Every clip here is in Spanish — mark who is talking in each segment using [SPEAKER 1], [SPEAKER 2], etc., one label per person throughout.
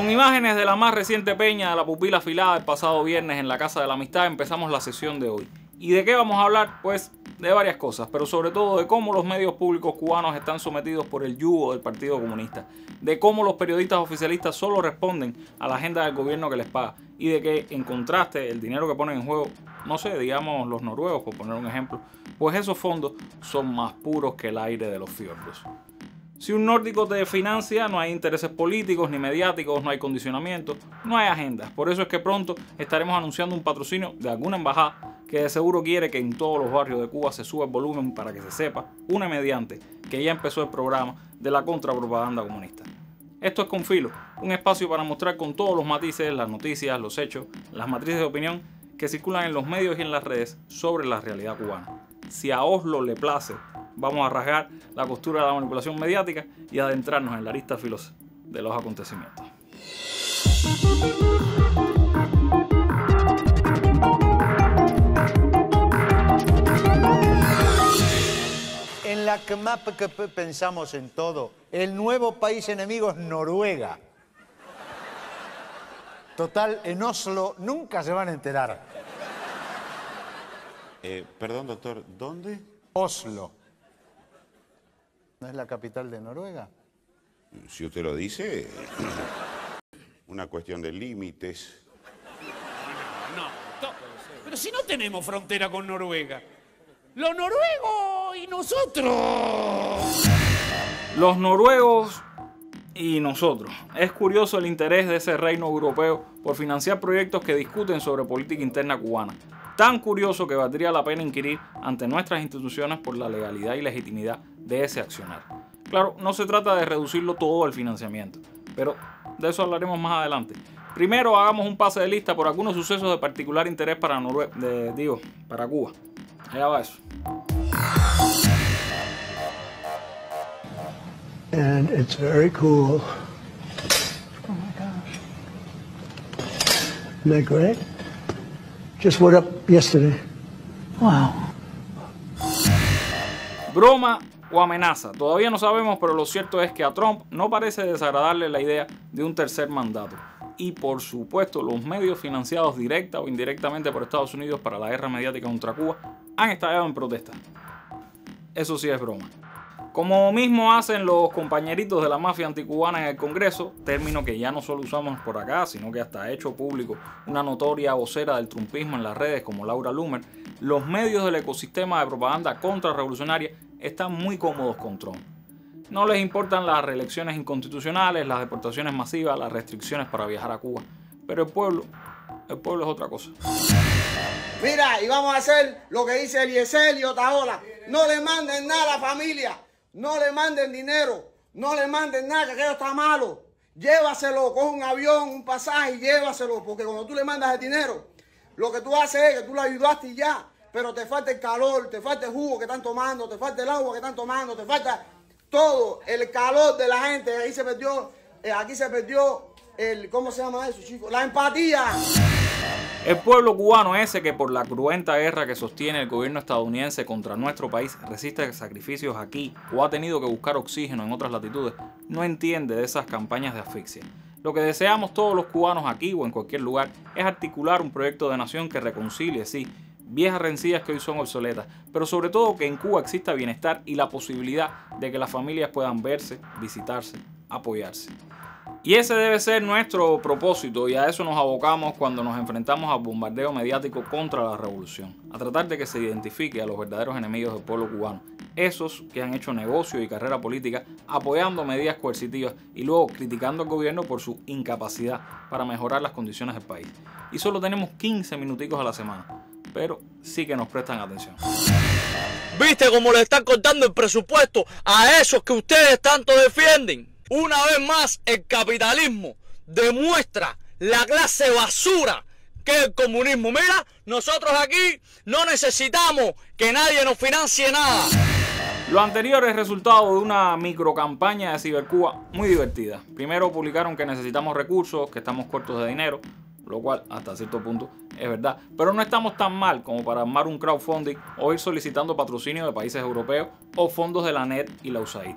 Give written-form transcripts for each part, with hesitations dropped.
[SPEAKER 1] Con imágenes de la más reciente peña de la pupila afilada el pasado viernes en la Casa de la Amistad empezamos la sesión de hoy. ¿Y de qué vamos a hablar? Pues de varias cosas, pero sobre todo de cómo los medios públicos cubanos están sometidos por el yugo del Partido Comunista, de cómo los periodistas oficialistas solo responden a la agenda del gobierno que les paga y de que, en contraste, el dinero que ponen en juego, no sé, digamos los noruegos, por poner un ejemplo, pues esos fondos son más puros que el aire de los fiordos. Si un nórdico te financia, no hay intereses políticos ni mediáticos, no hay condicionamientos, no hay agendas. Por eso es que pronto estaremos anunciando un patrocinio de alguna embajada que de seguro quiere que en todos los barrios de Cuba se suba el volumen para que se sepa, una mediante, que ya empezó el programa de la contrapropaganda comunista. Esto es Con Filo, un espacio para mostrar con todos los matices las noticias, los hechos, las matrices de opinión que circulan en los medios y en las redes sobre la realidad cubana. Si a Oslo le place, vamos a rasgar la costura de la manipulación mediática y adentrarnos en la arista filosa de los acontecimientos.
[SPEAKER 2] En la CMAP pensamos en todo. El nuevo país enemigo es Noruega. Total, en Oslo nunca se van a enterar.
[SPEAKER 3] Perdón, doctor, ¿dónde?
[SPEAKER 2] Oslo. ¿No es la capital de Noruega?
[SPEAKER 3] Si usted lo dice, una cuestión de límites.
[SPEAKER 4] No. Pero si no tenemos frontera con Noruega. Los noruegos y nosotros.
[SPEAKER 1] Los noruegos y nosotros. Es curioso el interés de ese reino europeo por financiar proyectos que discuten sobre política interna cubana. Tan curioso que valdría la pena inquirir ante nuestras instituciones por la legalidad y legitimidad de ese accionar. Claro, no se trata de reducirlo todo al financiamiento, pero de eso hablaremos más adelante. Primero hagamos un pase de lista por algunos sucesos de particular interés para para Cuba. Allá va eso.
[SPEAKER 5] And it's very cool. Oh my gosh. Isn't that great? Just went up yesterday. Wow.
[SPEAKER 1] Broma o amenaza. Todavía no sabemos, pero lo cierto es que a Trump no parece desagradarle la idea de un tercer mandato. Y por supuesto, los medios financiados directa o indirectamente por Estados Unidos para la guerra mediática contra Cuba han estallado en protesta. Eso sí es broma. Como mismo hacen los compañeritos de la mafia anticubana en el Congreso, término que ya no solo usamos por acá, sino que hasta ha hecho público una notoria vocera del trumpismo en las redes como Laura Loomer, los medios del ecosistema de propaganda contrarrevolucionaria están muy cómodos con Trump. No les importan las reelecciones inconstitucionales, las deportaciones masivas, las restricciones para viajar a Cuba. Pero el pueblo es otra cosa.
[SPEAKER 6] Mira, y vamos a hacer lo que dice Eliezer y Otaola. No le manden nada a la familia. No le manden dinero, no le manden nada, que aquello está malo. Llévaselo, coge un avión, un pasaje y llévaselo, porque cuando tú le mandas el dinero, lo que tú haces es que tú le ayudaste y ya, pero te falta el calor, te falta el jugo que están tomando, te falta el agua que están tomando, te falta todo, el calor de la gente. Ahí se perdió, aquí se perdió el, ¿cómo se llama eso, chicos? La empatía.
[SPEAKER 1] El pueblo cubano ese que por la cruenta guerra que sostiene el gobierno estadounidense contra nuestro país resiste sacrificios aquí o ha tenido que buscar oxígeno en otras latitudes, no entiende de esas campañas de asfixia. Lo que deseamos todos los cubanos aquí o en cualquier lugar es articular un proyecto de nación que reconcilie, sí, viejas rencillas que hoy son obsoletas, pero sobre todo que en Cuba exista bienestar y la posibilidad de que las familias puedan verse, visitarse, apoyarse. Y ese debe ser nuestro propósito y a eso nos abocamos cuando nos enfrentamos al bombardeo mediático contra la revolución, a tratar de que se identifique a los verdaderos enemigos del pueblo cubano, esos que han hecho negocio y carrera política apoyando medidas coercitivas y luego criticando al gobierno por su incapacidad para mejorar las condiciones del país. Y solo tenemos 15 minuticos a la semana, pero sí que nos prestan atención.
[SPEAKER 7] ¿Viste cómo le están cortando el presupuesto a esos que ustedes tanto defienden? Una vez más, el capitalismo demuestra la clase basura que es el comunismo. Mira, nosotros aquí no necesitamos que nadie nos financie nada.
[SPEAKER 1] Lo anterior es resultado de una microcampaña de Cibercuba muy divertida. Primero publicaron que necesitamos recursos, que estamos cortos de dinero, lo cual hasta cierto punto es verdad, pero no estamos tan mal como para armar un crowdfunding o ir solicitando patrocinio de países europeos o fondos de la NED y la USAID.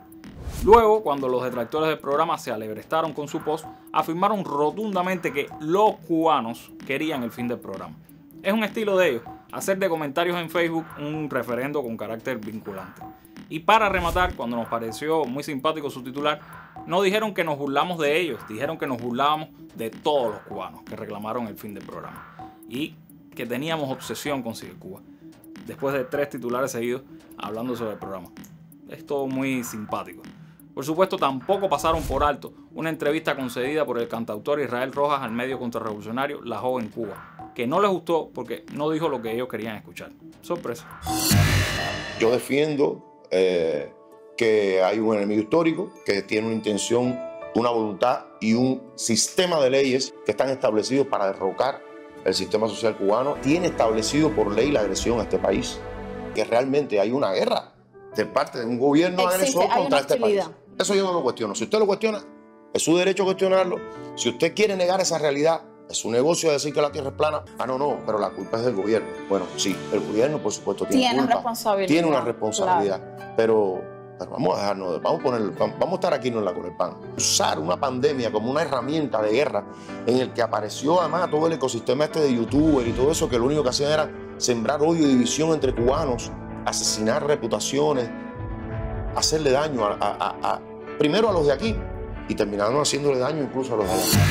[SPEAKER 1] Luego, cuando los detractores del programa se alebrestaron con su post, afirmaron rotundamente que los cubanos querían el fin del programa. Es un estilo de ellos, hacer de comentarios en Facebook un referendo con carácter vinculante. Y para rematar, cuando nos pareció muy simpático su titular, no dijeron que nos burlamos de ellos, dijeron que nos burlábamos de todos los cubanos que reclamaron el fin del programa y que teníamos obsesión con Sigue Cuba, después de 3 titulares seguidos hablando sobre el programa. Es todo muy simpático. Por supuesto, tampoco pasaron por alto una entrevista concedida por el cantautor Israel Rojas al medio contrarrevolucionario La Joven Cuba, que no les gustó porque no dijo lo que ellos querían escuchar. Sorpresa.
[SPEAKER 8] Yo defiendo que hay un enemigo histórico que tiene una intención, una voluntad y un sistema de leyes que están establecidos para derrocar el sistema social cubano. Tiene establecido por ley la agresión a este país, que realmente hay una guerra de parte de un gobierno agresor contra este país. Eso yo no lo cuestiono. Si usted lo cuestiona, es su derecho a cuestionarlo. Si usted quiere negar esa realidad, es su negocio decir que la tierra es plana. Ah, no, pero la culpa es del gobierno. Bueno, sí, el gobierno, por supuesto, tiene culpa. Tiene una responsabilidad. Claro. Pero vamos a dejarnos, vamos a estar aquí con el pan. Usar una pandemia como una herramienta de guerra en el que apareció además todo el ecosistema este de youtuber y todo eso, que lo único que hacían era sembrar odio y división entre cubanos, asesinar reputaciones, hacerle daño primero a los de aquí y terminaron haciéndole daño incluso a los de allá.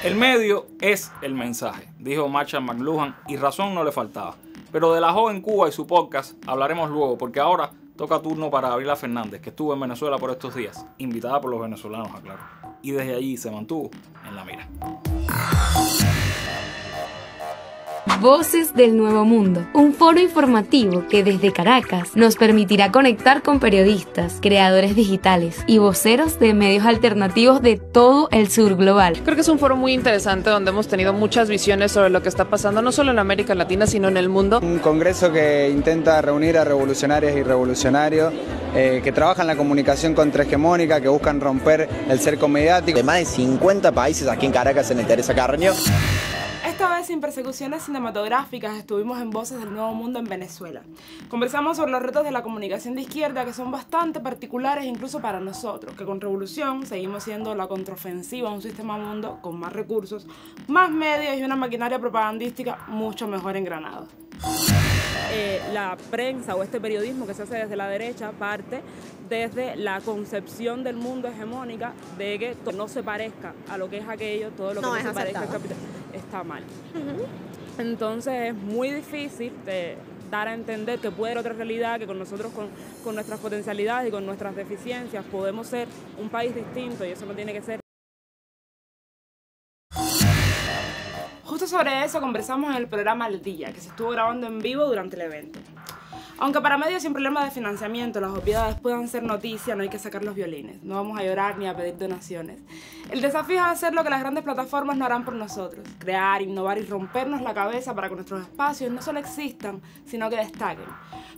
[SPEAKER 1] El medio es el mensaje, dijo Marshall McLuhan, y razón no le faltaba. Pero de La Joven Cuba y su podcast hablaremos luego, porque ahora toca turno para Gabriela Fernández, que estuvo en Venezuela por estos días, invitada por los venezolanos, aclaro, y desde allí se mantuvo en la mira.
[SPEAKER 9] Voces del Nuevo Mundo, un foro informativo que desde Caracas nos permitirá conectar con periodistas, creadores digitales y voceros de medios alternativos de todo el sur global.
[SPEAKER 10] Creo que es un foro muy interesante donde hemos tenido muchas visiones sobre lo que está pasando no solo en América Latina sino en el mundo.
[SPEAKER 11] Un congreso que intenta reunir a revolucionarias y revolucionarios que trabajan la comunicación contrahegemónica, que buscan romper el cerco mediático.
[SPEAKER 12] De más de 50 países aquí en Caracas en el Teresa Carreño.
[SPEAKER 13] Esta vez sin persecuciones cinematográficas estuvimos en Voces del Nuevo Mundo en Venezuela. Conversamos sobre los retos de la comunicación de izquierda que son bastante particulares incluso para nosotros, que con Revolución seguimos siendo la contraofensiva a un sistema mundo con más recursos, más medios y una maquinaria propagandística mucho mejor engranada.
[SPEAKER 14] La prensa o este periodismo que se hace desde la derecha parte desde la concepción del mundo hegemónica de que no se parezca a lo que es aquello, todo lo que no se parezca al capital está mal. Entonces es muy difícil dar a entender que puede haber otra realidad, que con nosotros con nuestras potencialidades y con nuestras deficiencias podemos ser un país distinto y eso no tiene que ser.
[SPEAKER 13] Justo sobre eso conversamos en el programa Al Día, que se estuvo grabando en vivo durante el evento. Aunque para medios sin problemas de financiamiento las obviedades puedan ser noticia, no hay que sacar los violines. No vamos a llorar ni a pedir donaciones. El desafío es hacer lo que las grandes plataformas no harán por nosotros. Crear, innovar y rompernos la cabeza para que nuestros espacios no solo existan, sino que destaquen.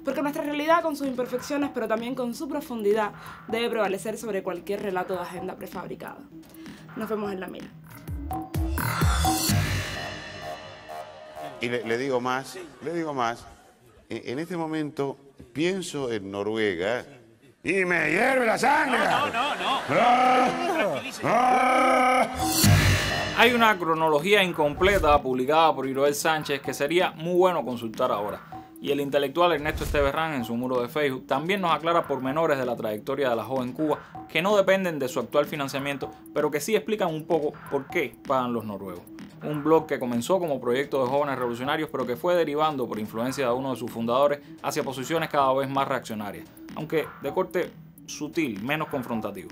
[SPEAKER 13] Porque nuestra realidad, con sus imperfecciones, pero también con su profundidad, debe prevalecer sobre cualquier relato de agenda prefabricada. Nos vemos en la mira.
[SPEAKER 3] Y le digo más, en este momento pienso en Noruega y me hierve la sangre.
[SPEAKER 1] Hay una cronología incompleta publicada por Iroel Sánchez que sería muy bueno consultar ahora. Y el intelectual Ernesto Esteberrán en su muro de Facebook también nos aclara pormenores de la trayectoria de La Joven Cuba que no dependen de su actual financiamiento, pero que sí explican un poco por qué pagan los noruegos. Un blog que comenzó como proyecto de jóvenes revolucionarios, pero que fue derivando por influencia de uno de sus fundadores hacia posiciones cada vez más reaccionarias, aunque de corte sutil, menos confrontativo.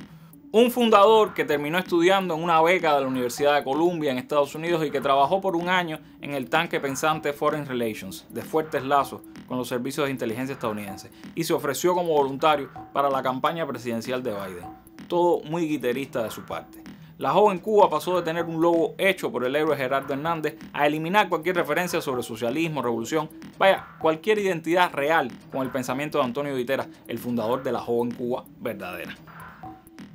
[SPEAKER 1] Un fundador que terminó estudiando en una beca de la Universidad de Columbia en Estados Unidos y que trabajó por un año en el tanque pensante Foreign Relations, de fuertes lazos con los servicios de inteligencia estadounidenses, y se ofreció como voluntario para la campaña presidencial de Biden. Todo muy guitarrista de su parte. La Joven Cuba pasó de tener un logo hecho por el héroe Gerardo Hernández a eliminar cualquier referencia sobre socialismo, revolución, cualquier identidad real con el pensamiento de Antonio Guitera, el fundador de La Joven Cuba verdadera.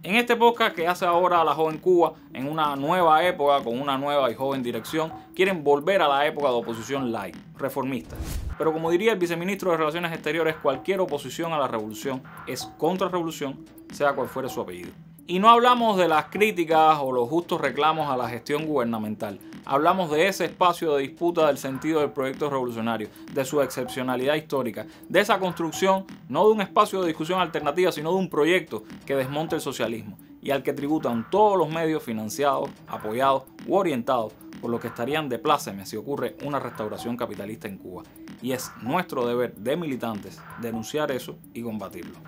[SPEAKER 1] En este podcast que hace ahora La Joven Cuba, en una nueva época, con una nueva y joven dirección, quieren volver a la época de oposición light. reformistas. Pero como diría el viceministro de Relaciones Exteriores, cualquier oposición a la revolución es contrarrevolución, sea cual fuere su apellido. Y no hablamos de las críticas o los justos reclamos a la gestión gubernamental. Hablamos de ese espacio de disputa del sentido del proyecto revolucionario, de su excepcionalidad histórica, de esa construcción no de un espacio de discusión alternativa, sino de un proyecto que desmonte el socialismo y al que tributan todos los medios financiados, apoyados u orientados por lo que estarían de pláceme si ocurre una restauración capitalista en Cuba. Y es nuestro deber de militantes denunciar eso y combatirlo.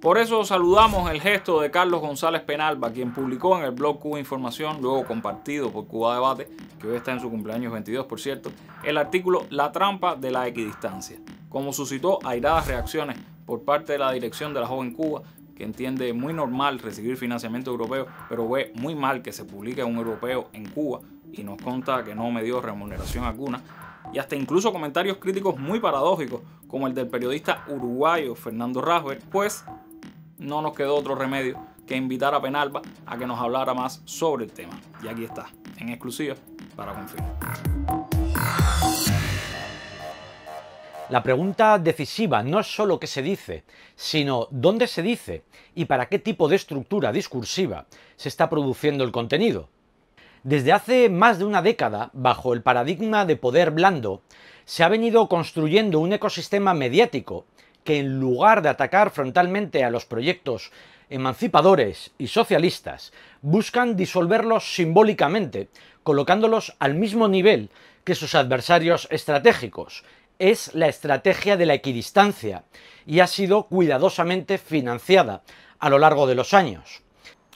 [SPEAKER 1] Por eso saludamos el gesto de Carlos González Penalba, quien publicó en el blog Cuba Información, luego compartido por Cuba Debate, que hoy está en su cumpleaños 22 por cierto, el artículo La trampa de la equidistancia. Como suscitó airadas reacciones por parte de la dirección de la Joven Cuba, que entiende muy normal recibir financiamiento europeo, pero ve muy mal que se publique un europeo en Cuba y nos conta que no me dio remuneración alguna, y hasta incluso comentarios críticos muy paradójicos, como el del periodista uruguayo Fernando Rasberg, pues no nos quedó otro remedio que invitar a Penalba a que nos hablara más sobre el tema. Y aquí está, en exclusiva para Confín.
[SPEAKER 15] La pregunta decisiva no es solo qué se dice, sino dónde se dice y para qué tipo de estructura discursiva se está produciendo el contenido. Desde hace más de una década, bajo el paradigma de poder blando, se ha venido construyendo un ecosistema mediático que, en lugar de atacar frontalmente a los proyectos emancipadores y socialistas, buscan disolverlos simbólicamente, colocándolos al mismo nivel que sus adversarios estratégicos. Es la estrategia de la equidistancia y ha sido cuidadosamente financiada a lo largo de los años.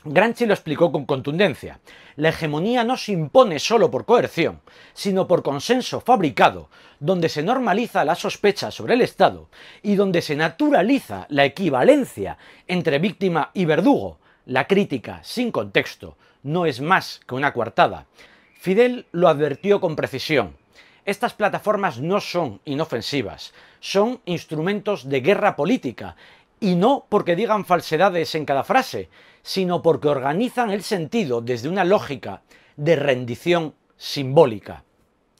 [SPEAKER 15] Gramsci lo explicó con contundencia. La hegemonía no se impone solo por coerción, sino por consenso fabricado, donde se normaliza la sospecha sobre el Estado y donde se naturaliza la equivalencia entre víctima y verdugo. La crítica sin contexto no es más que una coartada. Fidel lo advirtió con precisión. Estas plataformas no son inofensivas, son instrumentos de guerra política, y no porque digan falsedades en cada frase, sino porque organizan el sentido desde una lógica de rendición simbólica.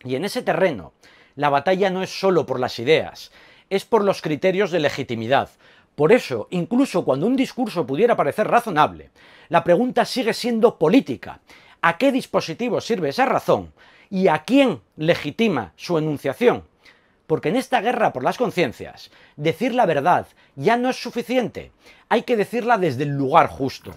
[SPEAKER 15] Y en ese terreno, la batalla no es solo por las ideas, es por los criterios de legitimidad. Por eso, incluso cuando un discurso pudiera parecer razonable, la pregunta sigue siendo política. ¿A qué dispositivo sirve esa razón? ¿Y a quién legitima su enunciación? Porque en esta guerra por las conciencias, decir la verdad ya no es suficiente, hay que decirla desde el lugar justo.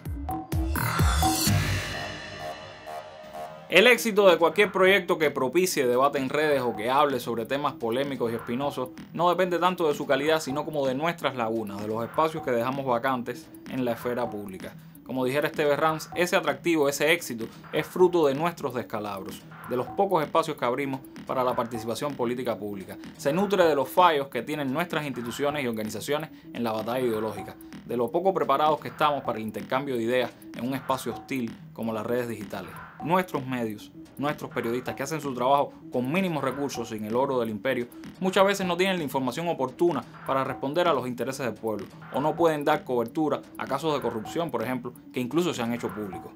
[SPEAKER 1] El éxito de cualquier proyecto que propicie debate en redes o que hable sobre temas polémicos y espinosos no depende tanto de su calidad, sino como de nuestras lagunas, de los espacios que dejamos vacantes en la esfera pública. Como dijera Esteve Rams, ese atractivo, ese éxito, es fruto de nuestros descalabros, de los pocos espacios que abrimos para la participación política pública. Se nutre de los fallos que tienen nuestras instituciones y organizaciones en la batalla ideológica, de lo poco preparados que estamos para el intercambio de ideas en un espacio hostil como las redes digitales. Nuestros medios, nuestros periodistas que hacen su trabajo con mínimos recursos sin el oro del imperio, muchas veces no tienen la información oportuna para responder a los intereses del pueblo, o no pueden dar cobertura a casos de corrupción, por ejemplo, que incluso se han hecho públicos.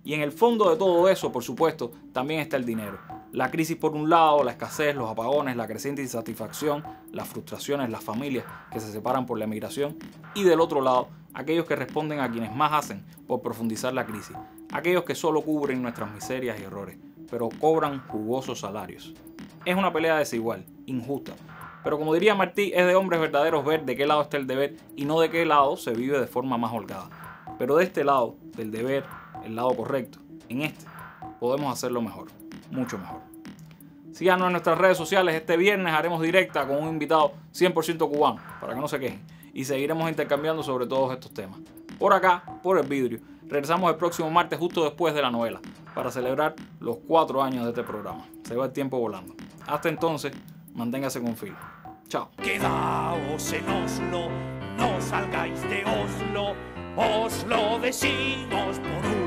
[SPEAKER 1] Y en el fondo de todo eso, por supuesto, también está el dinero. La crisis por un lado, la escasez, los apagones, la creciente insatisfacción, las frustraciones, las familias que se separan por la emigración, y del otro lado, aquellos que responden a quienes más hacen por profundizar la crisis, aquellos que solo cubren nuestras miserias y errores, pero cobran jugosos salarios. Es una pelea desigual, injusta, pero como diría Martí, es de hombres verdaderos ver de qué lado está el deber y no de qué lado se vive de forma más holgada. Pero de este lado, del deber, el lado correcto, en este, podemos hacerlo mejor, mucho mejor. Síganos en nuestras redes sociales. Este viernes haremos directa con un invitado 100% cubano, para que no se quejen, y seguiremos intercambiando sobre todos estos temas. Por acá, por el vidrio, regresamos el próximo martes justo después de la novela, para celebrar los 4 años de este programa. Se va el tiempo volando. Hasta entonces, manténgase con filo. Chao.
[SPEAKER 4] Quedaos en Oslo, no salgáis de Oslo, os lo decimos por